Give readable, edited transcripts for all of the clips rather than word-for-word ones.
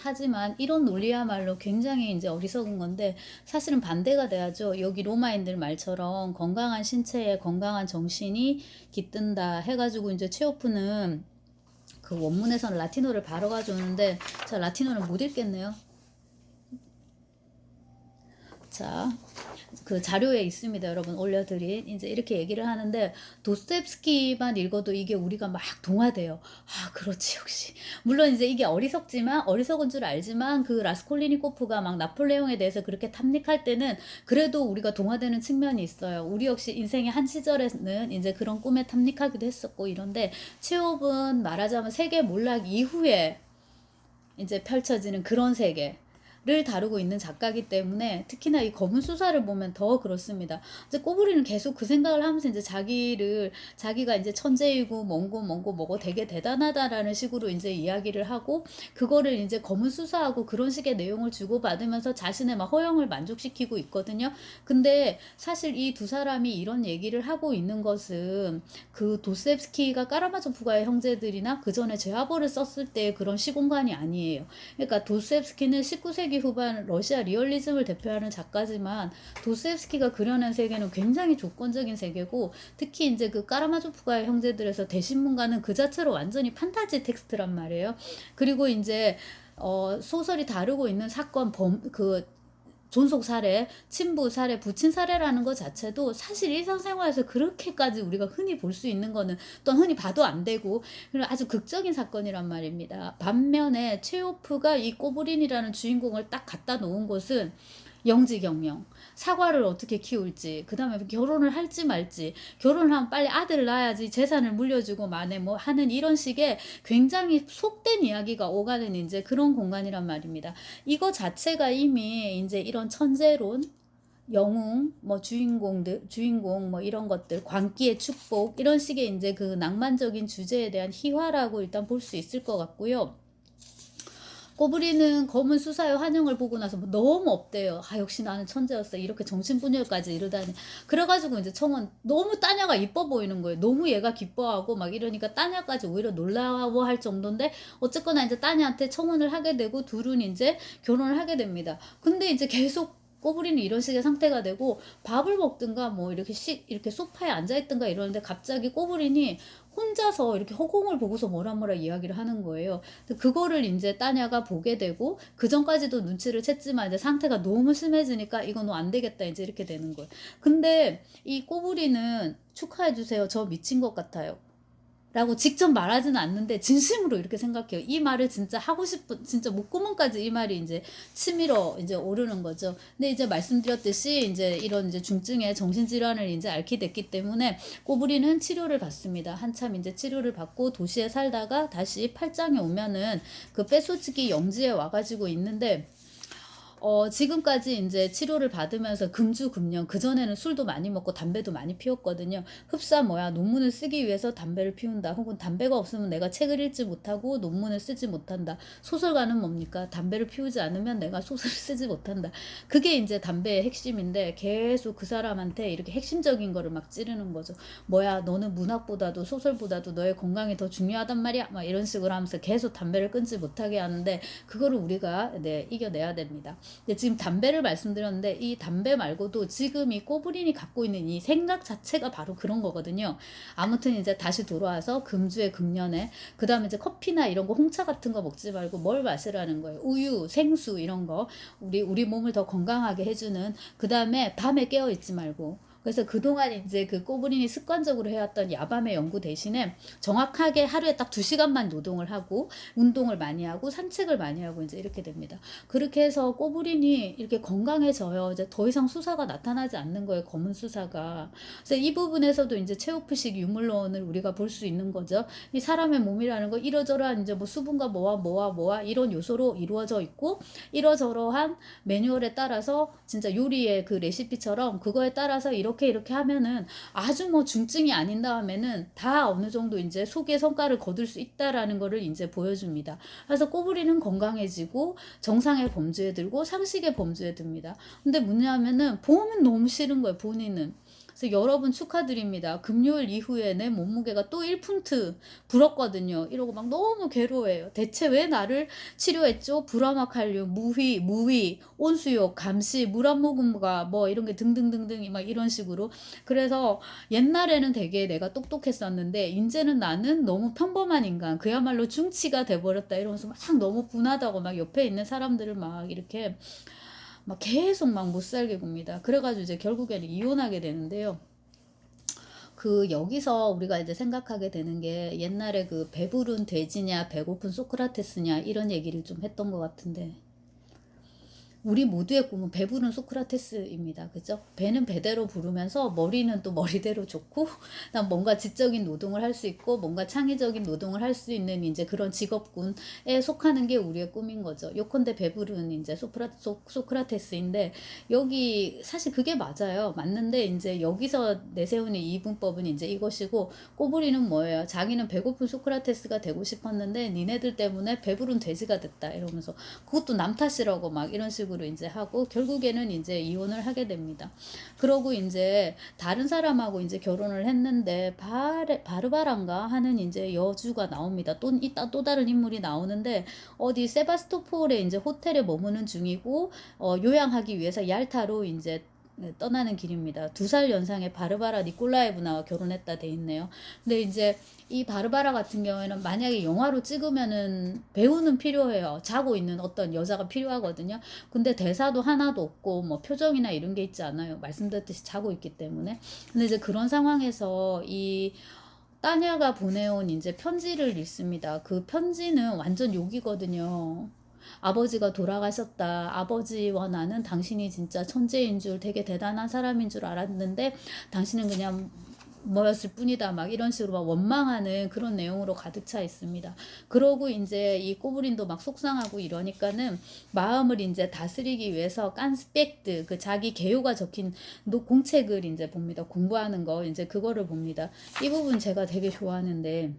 하지만 이런 논리야말로 굉장히 이제 어리석은 건데 사실은 반대가 돼야죠. 여기 로마인들 말처럼 건강한 신체에 건강한 정신이 깃든다 해가지고 이제 체오프는 그 원문에서는 라틴어를 바로 가져오는데 자 라틴어는 못 읽겠네요. 자, 그 자료에 있습니다. 여러분 올려드린 이제 이렇게 얘기를 하는데 도스토옙스키만 읽어도 이게 우리가 막 동화돼요. 아, 그렇지 역시. 물론 이제 이게 어리석은 줄 알지만 그 라스콜리니코프가 막 나폴레옹에 대해서 그렇게 탐닉할 때는 그래도 우리가 동화되는 측면이 있어요. 우리 역시 인생의 한 시절에는 이제 그런 꿈에 탐닉하기도 했었고 이런데 체홉은 말하자면 세계 몰락 이후에 이제 펼쳐지는 그런 세계를 다루고 있는 작가이기 때문에 특히나 이 검은 수사를 보면 더 그렇습니다. 이제 꼬부리는 계속 그 생각을 하면서 이제 자기가 이제 천재이고 뭐고 되게 대단하다라는 식으로 이제 이야기를 하고 그거를 이제 검은 수사하고 그런 식의 내용을 주고받으면서 자신의 막 허영을 만족시키고 있거든요. 근데 사실 이 두 사람이 이런 얘기를 하고 있는 것은 그 도스옙스키가 까라마조프가의 형제들이나 그 전에 제화벌을 썼을 때 그런 시공간이 아니에요. 그러니까 도스옙스키는 19세기 후반 러시아 리얼리즘을 대표하는 작가지만 도스옙스키가 그려낸 세계는 굉장히 조건적인 세계고 특히 이제 그 까라마조프가의 형제들에서 대신문가는 그 자체로 완전히 판타지 텍스트란 말이에요. 그리고 이제 소설이 다루고 있는 사건 그 존속 사례, 친부 사례, 부친 사례라는 것 자체도 사실 일상생활에서 그렇게까지 우리가 흔히 볼 수 있는 거는 또 흔히 봐도 안 되고 그리고 아주 극적인 사건이란 말입니다. 반면에 체오프가 이 꼬브린이라는 주인공을 딱 갖다 놓은 것은 영지경영, 사과를 어떻게 키울지, 그 다음에 결혼을 할지 말지, 결혼을 하면 빨리 아들을 낳아야지 재산을 물려주고 만에 뭐 하는 이런 식의 굉장히 속된 이야기가 오가는 이제 그런 공간이란 말입니다. 이거 자체가 이미 이제 이런 천재론, 영웅, 뭐 주인공 뭐 이런 것들, 광기의 축복 이런 식의 이제 그 낭만적인 주제에 대한 희화라고 일단 볼 수 있을 것 같고요. 꼬부리는 검은 수사의 환영을 보고 나서 뭐 너무 없대요. 아, 역시 나는 천재였어. 이렇게 정신분열까지 이러다니. 그래가지고 이제 청은 너무 따냐가 이뻐 보이는 거예요. 너무 얘가 기뻐하고 막 이러니까 따냐까지 오히려 놀라워할 정도인데 어쨌거나 이제 따냐한테 청혼을 하게 되고 둘은 이제 결혼을 하게 됩니다. 근데 이제 계속 꼬부리는 이런 식의 상태가 되고 밥을 먹든가 뭐 이렇게 소파에 앉아 있든가 이러는데 갑자기 꼬부리니 혼자서 이렇게 허공을 보고서 뭐라 이야기를 하는 거예요. 그거를 이제 따냐가 보게 되고 그 전까지도 눈치를 챘지만 이제 상태가 너무 심해지니까 이건 안 되겠다 이제 이렇게 되는 거예요. 근데 이 꼬부리는 축하해 주세요. 저 미친 것 같아요. 라고 직접 말하지는 않는데 진심으로 이렇게 생각해요. 이 말을 진짜 하고 싶은 진짜 목구멍까지 이 말이 이제 치밀어 이제 오르는 거죠. 근데 이제 말씀드렸듯이 이제 이런 이제 중증의 정신질환을 이제 앓게 됐기 때문에 꼬부리는 치료를 받습니다. 한참 이제 치료를 받고 도시에 살다가 다시 팔짱에 오면은 그 폐소치기 영지에 와가지고 있는데 지금까지 이제 치료를 받으면서 금주금년, 그전에는 술도 많이 먹고 담배도 많이 피웠거든요. 흡사 뭐야, 논문을 쓰기 위해서 담배를 피운다. 혹은 담배가 없으면 내가 책을 읽지 못하고 논문을 쓰지 못한다. 소설가는 뭡니까? 담배를 피우지 않으면 내가 소설을 쓰지 못한다. 그게 이제 담배의 핵심인데 계속 그 사람한테 이렇게 핵심적인 거를 막 찌르는 거죠. 뭐야, 너는 문학보다도 소설보다도 너의 건강이 더 중요하단 말이야. 막 이런 식으로 하면서 계속 담배를 끊지 못하게 하는데 그거를 우리가 이겨내야 됩니다. 지금 담배를 말씀드렸는데 이 담배 말고도 지금 이 꼬부린이 갖고 있는 이 생각 자체가 바로 그런 거거든요. 아무튼 이제 다시 돌아와서 금주에 금년에 그 다음에 이제 커피나 이런 거 홍차 같은 거 먹지 말고 뭘 마시라는 거예요. 우유, 생수 이런 거 우리 몸을 더 건강하게 해주는 그 다음에 밤에 깨어 있지 말고 그래서 그동안 이제 그 꼬부린이 습관적으로 해왔던 야밤의 연구 대신에 정확하게 하루에 딱 2시간만 노동을 하고 운동을 많이 하고 산책을 많이 하고 이제 이렇게 됩니다. 그렇게 해서 꼬부린이 이렇게 건강해져요. 이제 더 이상 수사가 나타나지 않는 거예요. 검은 수사가. 그래서 이 부분에서도 이제 체오프식 유물론을 우리가 볼 수 있는 거죠. 이 사람의 몸이라는 거 이러저러한 이제 뭐 수분과 뭐와 이런 요소로 이루어져 있고 이러저러한 매뉴얼에 따라서 진짜 요리의 그 레시피처럼 그거에 따라서 이렇게 하면은 아주 뭐 중증이 아닌 다음에는 다 어느 정도 이제 속의 성과를 거둘 수 있다라는 거를 이제 보여줍니다. 그래서 꼬부리는 건강해지고 정상의 범주에 들고 상식의 범주에 듭니다. 근데 뭐냐면은 보면 너무 싫은 거예요. 본인은. 그래서 여러분 축하드립니다. 금요일 이후에 내 몸무게가 또 1푼트 불었거든요. 이러고 막 너무 괴로워해요. 대체 왜 나를 치료했죠? 불화막칼륨, 무위, 온수욕, 감시, 물 한 모금과 뭐 이런 게 등등등등 막 이런 식으로. 그래서 옛날에는 되게 내가 똑똑했었는데 이제는 나는 너무 평범한 인간, 그야말로 중치가 돼버렸다 이러면서 막 너무 분하다고 막 옆에 있는 사람들을 막 이렇게 막 계속 막 못 살게 굽니다. 그래가지고 이제 결국에는 이혼하게 되는데요. 그 여기서 우리가 이제 생각하게 되는 게 옛날에 그 배부른 돼지냐 배고픈 소크라테스냐 이런 얘기를 좀 했던 것 같은데, 우리 모두의 꿈은 배부른 소크라테스입니다. 그죠? 배는 배대로 부르면서 머리는 또 머리대로 좋고, 난 뭔가 지적인 노동을 할 수 있고, 뭔가 창의적인 노동을 할 수 있는 이제 그런 직업군에 속하는 게 우리의 꿈인 거죠. 요컨대 배부른 이제 소크라테스인데, 여기 사실 그게 맞아요. 맞는데, 이제 여기서 내세우는 이분법은 이제 이것이고, 꼬부리는 뭐예요? 자기는 배고픈 소크라테스가 되고 싶었는데, 니네들 때문에 배부른 돼지가 됐다. 이러면서, 그것도 남 탓이라고 막 이런 식으로 이제 하고 결국에는 이제 이혼을 하게 됩니다. 그러고 이제 다른 사람하고 이제 결혼을 했는데 바르바란가 하는 이제 여주가 나옵니다. 또 다른 인물이 나오는데 어디 세바스토폴에 이제 호텔에 머무는 중이고 요양하기 위해서 얄타로 이제 떠나는 길입니다. 2살 연상의 바르바라 니콜라예브나와 결혼했다 돼 있네요. 근데 이제 이 바르바라 같은 경우에는 만약에 영화로 찍으면은 배우는 필요해요. 자고 있는 어떤 여자가 필요하거든요. 근데 대사도 하나도 없고 뭐 표정이나 이런 게 있지 않아요. 말씀드렸듯이 자고 있기 때문에. 근데 이제 그런 상황에서 이 따냐가 보내온 이제 편지를 읽습니다. 그 편지는 완전 욕이거든요. 아버지가 돌아가셨다. 아버지와 나는 당신이 진짜 천재인 줄, 되게 대단한 사람인 줄 알았는데 당신은 그냥 뭐였을 뿐이다. 막 이런 식으로 막 원망하는 그런 내용으로 가득 차 있습니다. 그러고 이제 이 꼬부린도 막 속상하고 이러니까는 마음을 이제 다스리기 위해서 깐스펙트, 그 자기 개요가 적힌 공책을 이제 봅니다. 공부하는 거 이제 그거를 봅니다. 이 부분 제가 되게 좋아하는데,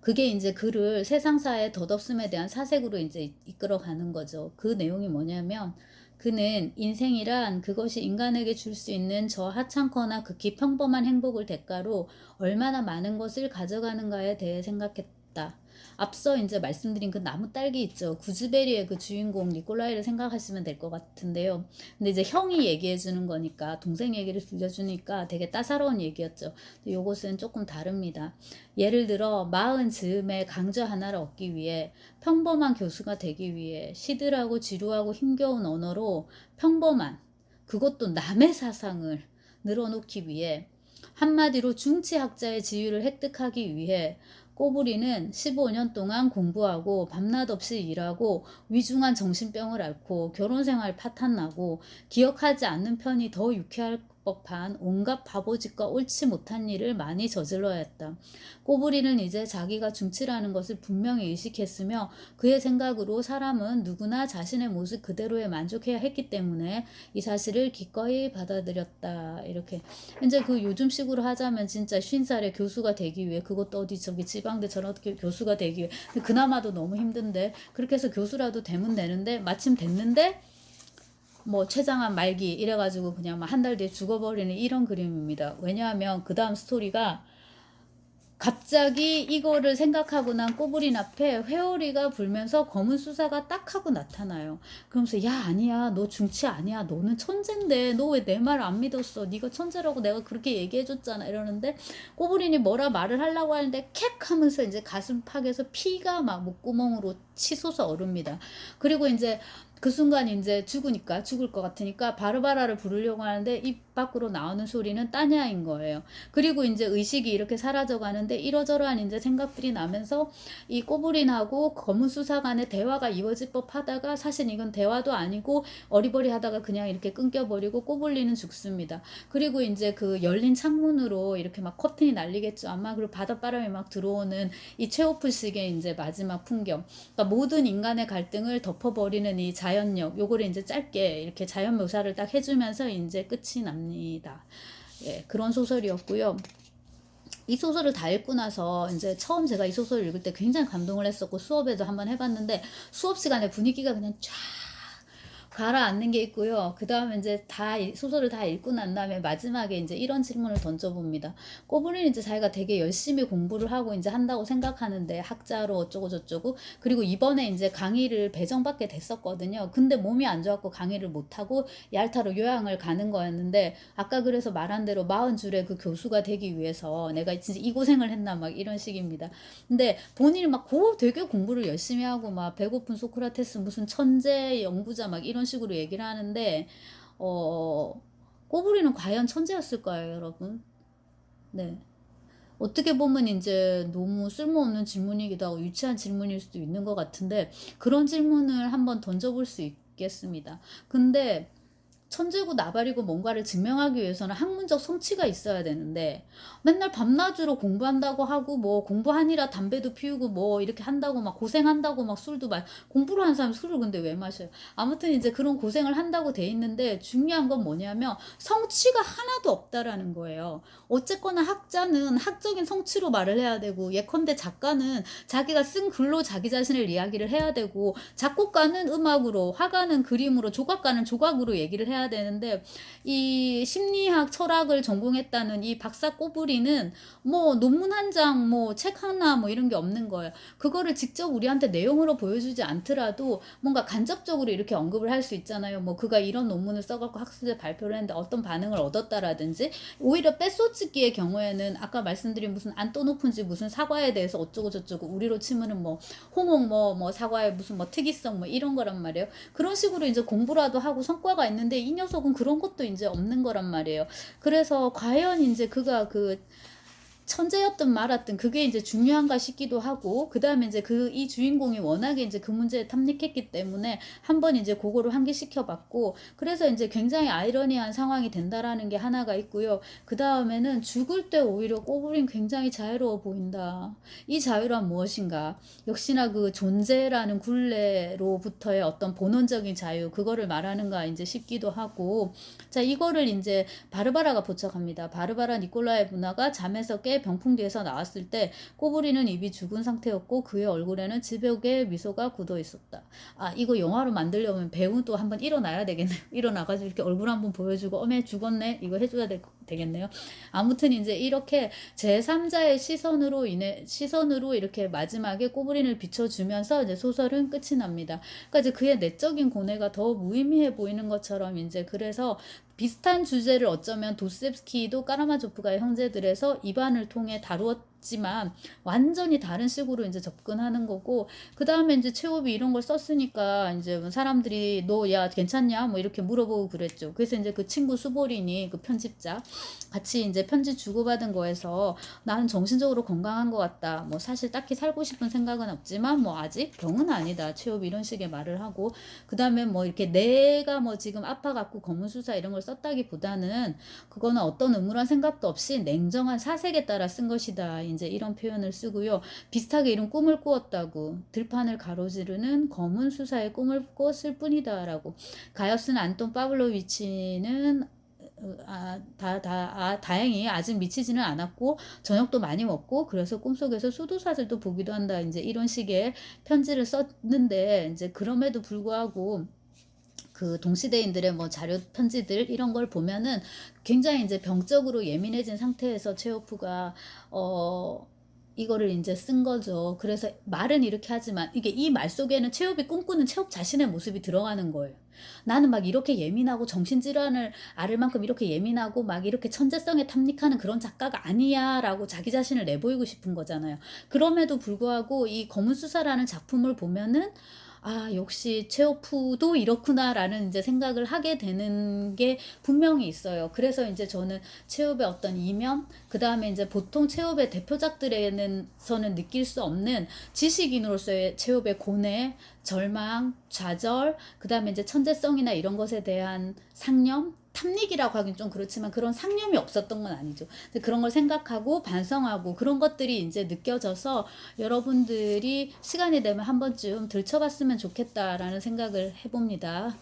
그게 이제 그를 세상사의 덧없음에 대한 사색으로 이제 이끌어가는 거죠. 그 내용이 뭐냐면, 그는 인생이란 그것이 인간에게 줄 수 있는 저 하찮거나 극히 평범한 행복을 대가로 얼마나 많은 것을 가져가는가에 대해 생각했다. 앞서 이제 말씀드린 그 나무 딸기 있죠. 구즈베리의 그 주인공 니콜라이를 생각하시면 될 것 같은데요. 근데 이제 형이 얘기해 주는 거니까, 동생 얘기를 들려주니까 되게 따사로운 얘기였죠. 요것은 조금 다릅니다. 예를 들어 40즈음의 강좌 하나를 얻기 위해, 평범한 교수가 되기 위해 시들하고 지루하고 힘겨운 언어로 평범한, 그것도 남의 사상을 늘어놓기 위해, 한마디로 중치학자의 지위를 획득하기 위해 꼬부리는 15년 동안 공부하고 밤낮 없이 일하고 위중한 정신병을 앓고 결혼생활 파탄나고 기억하지 않는 편이 더 유쾌할 법한 온갖 바보짓과 옳지 못한 일을 많이 저질러야 했다. 꼬부리는 이제 자기가 중치라는 것을 분명히 의식했으며 그의 생각으로 사람은 누구나 자신의 모습 그대로에 만족해야 했기 때문에 이 사실을 기꺼이 받아들였다. 이렇게 이제 그 요즘식으로 하자면 진짜 50살의 교수가 되기 위해, 그것도 어디 저기 지방대처럼 어떻게 교수가 되기 위해, 그나마도 너무 힘든데 그렇게 해서 교수라도 되면 되는데 마침 됐는데 뭐 췌장암 말기 이래가지고 그냥 한 달 뒤에 죽어버리는 이런 그림입니다. 왜냐하면 그 다음 스토리가 갑자기 이거를 생각하고 난 꼬부린 앞에 회오리가 불면서 검은 수사가 딱 하고 나타나요. 그러면서 야 아니야, 너 중치 아니야, 너는 천재인데 너 왜 내 말 안 믿었어, 네가 천재라고 내가 그렇게 얘기해줬잖아 이러는데, 꼬부린이 뭐라 말을 하려고 하는데 캑 하면서 이제 가슴팍에서 피가 막 목구멍으로 치솟아 오릅니다. 그리고 이제 그 순간 이제 죽을 것 같으니까 바르바라를 부르려고 하는데 입 밖으로 나오는 소리는 따냐인 거예요. 그리고 이제 의식이 이렇게 사라져 가는데 이러저러한 이제 생각들이 나면서 이 꼬부린하고 검은 수사 간의 대화가 이어질 법 하다가, 사실 이건 대화도 아니고 어리버리 하다가 그냥 이렇게 끊겨버리고 꼬불리는 죽습니다. 그리고 이제 그 열린 창문으로 이렇게 막 커튼이 날리겠죠 아마. 그리고 바닷바람이 막 들어오는 이 체오프식의 이제 마지막 풍경. 그러니까 모든 인간의 갈등을 덮어버리는 이 자연력, 요거를 이제 짧게 이렇게 자연 묘사를 딱 해주면서 이제 끝이 납니다. 예, 그런 소설이었고요. 이 소설을 다 읽고 나서 이제 처음 제가 이 소설을 읽을 때 굉장히 감동을 했었고 수업에도 한번 해봤는데, 수업 시간에 분위기가 그냥 쫙 가라앉는 게 있고요. 그다음에 이제 소설을 다 읽고 난 다음에 마지막에 이제 이런 질문을 던져봅니다. 꼬부리는 이제 자기가 되게 열심히 공부를 하고 이제 한다고 생각하는데 학자로 어쩌고 저쩌고 그리고 이번에 이제 강의를 배정받게 됐었거든요. 근데 몸이 안 좋았고 강의를 못 하고 얄타로 요양을 가는 거였는데 아까 그래서 말한 대로 40줄의 그 교수가 되기 위해서 내가 진짜 이 고생을 했나 막 이런 식입니다. 근데 본인이 막 되게 공부를 열심히 하고 막 배고픈 소크라테스 무슨 천재 연구자 막 이런 식으로 얘기를 하는데 꼬부리는 과연 천재였을까요, 여러분? 네. 어떻게 보면 이제 너무 쓸모없는 질문이기도 하고 유치한 질문일 수도 있는 것 같은데 그런 질문을 한번 던져볼 수 있겠습니다. 근데 천재고 나발이고 뭔가를 증명하기 위해서는 학문적 성취가 있어야 되는데 맨날 밤낮으로 공부한다고 하고 뭐 공부하니라 담배도 피우고 뭐 이렇게 한다고 막 고생한다고 막 술도 공부를 하는 사람 술을 근데 왜 마셔요? 아무튼 이제 그런 고생을 한다고 돼 있는데 중요한 건 뭐냐면 성취가 하나도 없다라는 거예요. 어쨌거나 학자는 학적인 성취로 말을 해야 되고 예컨대 작가는 자기가 쓴 글로 자기 자신을 이야기를 해야 되고 작곡가는 음악으로 화가는 그림으로 조각가는 조각으로 얘기를 해야 되는데 이 심리학 철학을 전공했다는 이 박사 꼬부리는 뭐 논문 한 장 뭐 책 하나 뭐 이런 게 없는 거예요. 그거를 직접 우리한테 내용으로 보여주지 않더라도 뭔가 간접적으로 이렇게 언급을 할 수 있잖아요. 뭐 그가 이런 논문을 써갖고 학술제 발표를 했는데 어떤 반응을 얻었다라든지 오히려 뺏소찍기의 경우에는 아까 말씀드린 무슨 안토노프인지 무슨 사과에 대해서 어쩌고 저쩌고 우리로 치면은 뭐 홍옥 뭐 사과의 무슨 뭐 특이성 뭐 이런 거란 말이에요. 그런 식으로 이제 공부라도 하고 성과가 있는데 이 녀석은 그런 것도 이제 없는 거란 말이에요. 그래서 과연 이제 그가 그 천재였든 말았든 그게 이제 중요한가 싶기도 하고 그다음에 이제 이 주인공이 워낙에 이제 그 문제에 탐닉했기 때문에 한번 이제 그거를 환기시켜 봤고 그래서 이제 굉장히 아이러니한 상황이 된다라는 게 하나가 있고요. 그다음에는 죽을 때 오히려 꼬부린 굉장히 자유로워 보인다. 이 자유란 무엇인가? 역시나 그 존재라는 굴레로부터의 어떤 본원적인 자유 그거를 말하는가 이제 싶기도 하고 자 이거를 이제 바르바라가 포착합니다. 바르바라 니콜라예브나가 잠에서 깨 병풍 뒤에서 나왔을 때 꼬부리는 입이 죽은 상태였고 그의 얼굴에는 지벽에 미소가 굳어 있었다. 아 이거 영화로 만들려면 배우도 한번 일어나야 되겠네요. 일어나가지고 이렇게 얼굴 한번 보여주고 어메 죽었네 이거 해줘야 되겠네요. 아무튼 이제 이렇게 제3자의 시선으로 이렇게 마지막에 꼬부린을 비춰주면서 이제 소설은 끝이 납니다. 그러니까 이제 그의 내적인 고뇌가 더 무의미해 보이는 것처럼 이제 그래서 비슷한 주제를 어쩌면 도스옙스키도 까라마조프가의 형제들에서 입안을 통해 다루었지만 완전히 다른 식으로 이제 접근하는 거고 그 다음에 이제 체홉이 이런 걸 썼으니까 이제 사람들이 너 야 괜찮냐 뭐 이렇게 물어보고 그랬죠. 그래서 이제 그 친구 수보린이 그 편집자 같이 이제 편지 주고받은 거에서 나는 정신적으로 건강한 것 같다. 뭐 사실 딱히 살고 싶은 생각은 없지만 뭐 아직 병은 아니다. 체홉이 이런 식의 말을 하고 그 다음에 뭐 이렇게 내가 뭐 지금 아파갖고 검은수사 이런 걸 썼다기보다는 그거는 어떤 음울한 생각도 없이 냉정한 사색에 따라 쓴 것이다. 이제 이런 표현을 쓰고요. 비슷하게 이런 꿈을 꾸었다고 들판을 가로지르는 검은수사의 꿈을 꿨을 뿐이다라고 가엾은 안톤 파블로비치는 다행히 아직 미치지는 않았고 저녁도 많이 먹고 그래서 꿈속에서 수도사들도 보기도 한다. 이제 이런 식의 편지를 썼는데 이제 그럼에도 불구하고 그 동시대인들의 뭐 자료 편지들 이런 걸 보면은 굉장히 이제 병적으로 예민해진 상태에서 체호프가 이거를 이제 쓴 거죠. 그래서 말은 이렇게 하지만 이게 이 말 속에는 체홉이 꿈꾸는 체홉 자신의 모습이 들어가는 거예요. 나는 막 이렇게 예민하고 정신질환을 앓을 만큼 이렇게 예민하고 막 이렇게 천재성에 탐닉하는 그런 작가가 아니야 라고 자기 자신을 내보이고 싶은 거잖아요. 그럼에도 불구하고 이 검은수사라는 작품을 보면은 아, 역시 체오프도 이렇구나라는 이제 생각을 하게 되는 게 분명히 있어요. 그래서 이제 저는 체옵의 어떤 이면, 그 다음에 이제 보통 체옵의 대표작들에서는 느낄 수 없는 지식인으로서의 체옵의 고뇌, 절망, 좌절, 그 다음에 이제 천재성이나 이런 것에 대한 상념, 탐닉이라고 하긴 좀 그렇지만 그런 상념이 없었던 건 아니죠. 그런 걸 생각하고 반성하고 그런 것들이 이제 느껴져서 여러분들이 시간이 되면 한 번쯤 들춰봤으면 좋겠다라는 생각을 해봅니다.